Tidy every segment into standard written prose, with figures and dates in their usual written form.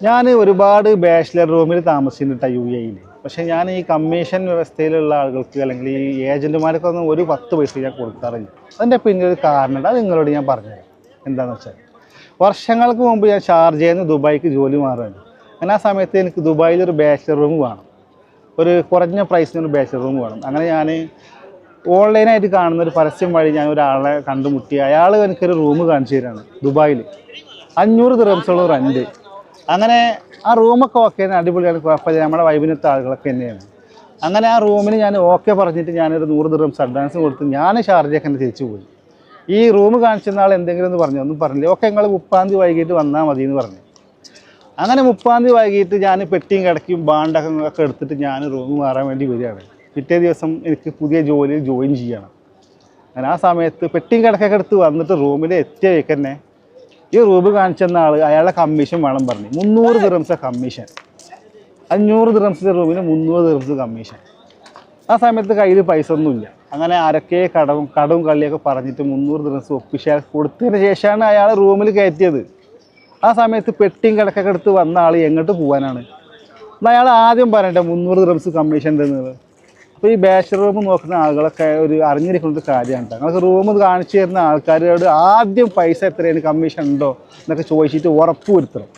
ഞാൻ ഒരുപാട് ബാച്ചിലർ റൂമിൽ താമസിച്ചിട്ടുണ്ട് UAE-യിൽ. പക്ഷേ ഞാൻ ഈ കമ്മീഷൻ വ്യവസ്ഥയിലുള്ള ആളുകൾക്ക് അല്ലെങ്കിൽ ഈ ഏജൻറ്റുമാർക്കൊന്നും ഒരു 10 പൈസ ഞാൻ കൊടുക്കാറില്ല. അതിൻ്റെ പിന്നെ ഒരു കാരണമുണ്ട്. അത് നിങ്ങളോട് ഞാൻ പറഞ്ഞുതരാം. എന്താണെന്ന് വെച്ചാൽ വർഷങ്ങൾക്ക് മുമ്പ് ഞാൻ ഷാർജയിൽ നിന്ന് ദുബായിക്ക് ജോലി മാറുകയാണ്. അങ്ങനെ ആ സമയത്ത് എനിക്ക് ദുബായിൽ ഒരു ബാച്ചിലർ റൂം വേണം, ഒരു കുറഞ്ഞ പ്രൈസിനൊരു ബാച്ചിലർ റൂം വേണം. അങ്ങനെ ഞാൻ ഓൺലൈനായിട്ട് കാണുന്ന ഒരു പരസ്യം വഴി ഞാൻ ഒരാളെ കണ്ടുമുട്ടി. അയാൾ എനിക്കൊരു റൂം കാണിച്ചു തരാണ് ദുബായിൽ. 500 ദിർഹംസുള്ള റെൻറ്റ്. അങ്ങനെ ആ റൂമൊക്കെ ഓക്കെ, അടിപൊളിയാണ്, കുഴപ്പമില്ല, നമ്മുടെ വൈബിനത്തെ ആളുകളൊക്കെ തന്നെയാണ്. അങ്ങനെ ആ റൂമിന് ഞാൻ ഓക്കെ പറഞ്ഞിട്ട് ഞാനൊരു 100 ദിർഹംസ് അഡ്വാൻസ് കൊടുത്ത് ഞാൻ ഷാർജയ്ക്ക് തന്നെ തിരിച്ചു പോയി. ഈ റൂം കാണിച്ചിരുന്ന ആൾ എന്തെങ്കിലും എന്ന് പറഞ്ഞു, ഒന്നും പറഞ്ഞില്ല. ഓക്കെ, നിങ്ങൾ 30-ാം തീയതി വൈകിട്ട് വന്നാൽ മതി എന്ന് പറഞ്ഞു. അങ്ങനെ 30-ാം തീയതി വൈകിട്ട് ഞാൻ പെട്ടിയും കിടക്കും ബാണ്ടൊക്കെ എടുത്തിട്ട് ഞാൻ റൂം മാറാൻ വേണ്ടി വരികയാണ്. പിറ്റേ ദിവസം എനിക്ക് പുതിയ ജോലിയിൽ ജോയിൻ ചെയ്യണം. അങ്ങനെ ആ സമയത്ത് പെട്ടിയും കിടക്കൊക്കെ എടുത്ത് വന്നിട്ട് റൂമിൽ എത്തിയേക്ക് തന്നെ ഈ റൂം കാണിച്ചെന്ന ആൾ അയാളുടെ കമ്മീഷൻ വേണം പറഞ്ഞു. 300 ദിർഹംസ് കമ്മീഷൻ. 500 ദിർഹംസിൻ്റെ റൂമിന് 300 ദിർഹംസ് കമ്മീഷൻ. ആ സമയത്ത് കയ്യിൽ പൈസ ഒന്നുമില്ല. അങ്ങനെ ആരൊക്കെ കടവും കള്ളിയൊക്കെ പറഞ്ഞിട്ട് 300 ദിർഹംസ് ഒപ്പിച്ചാൽ കൊടുത്തതിന് ശേഷമാണ് അയാൾ റൂമിൽ കയറ്റിയത്. ആ സമയത്ത് പെട്ടിയും കിടക്കൊക്കെ എടുത്ത് വന്ന ആൾ എങ്ങോട്ട് പോകാനാണ്? എന്നാൽ അയാൾ ആദ്യം പറയട്ടെ 300 ദിർഹംസ് കമ്മീഷൻ ഉണ്ടെന്നത്. അപ്പോൾ ഈ ബാച്ചിലർ റൂം നോക്കുന്ന ആളുകളൊക്കെ ഒരു അറിഞ്ഞിരിക്കുന്ന കാര്യമാണ്. ഞങ്ങൾക്ക് റൂം കാണിച്ചു തരുന്ന ആൾക്കാരോട് ആദ്യം പൈസ എത്രയാണ്, കമ്മീഷൻ ഉണ്ടോ എന്നൊക്കെ ചോദിച്ചിട്ട് ഉറപ്പ് വരുത്തണം.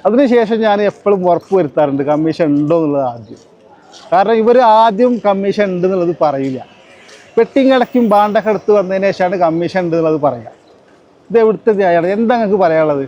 അതിനുശേഷം ഞാൻ എപ്പോഴും ഉറപ്പ് വരുത്താറുണ്ട് കമ്മീഷൻ ഉണ്ടോ എന്നുള്ളത് ആദ്യം. കാരണം ഇവർ ആദ്യം കമ്മീഷൻ ഉണ്ട് എന്നുള്ളത് പറയില്ല. പെട്ടിയും കിടക്കും ബാണ്ടൊക്കെ എടുത്ത് വന്നതിന് ശേഷമാണ് കമ്മീഷൻ ഉണ്ട് എന്നുള്ളത് പറയുക. ഇത് എവിടുത്തെ ന്യായമാണ്? എന്താ നിങ്ങൾക്ക് പറയാനുള്ളത്?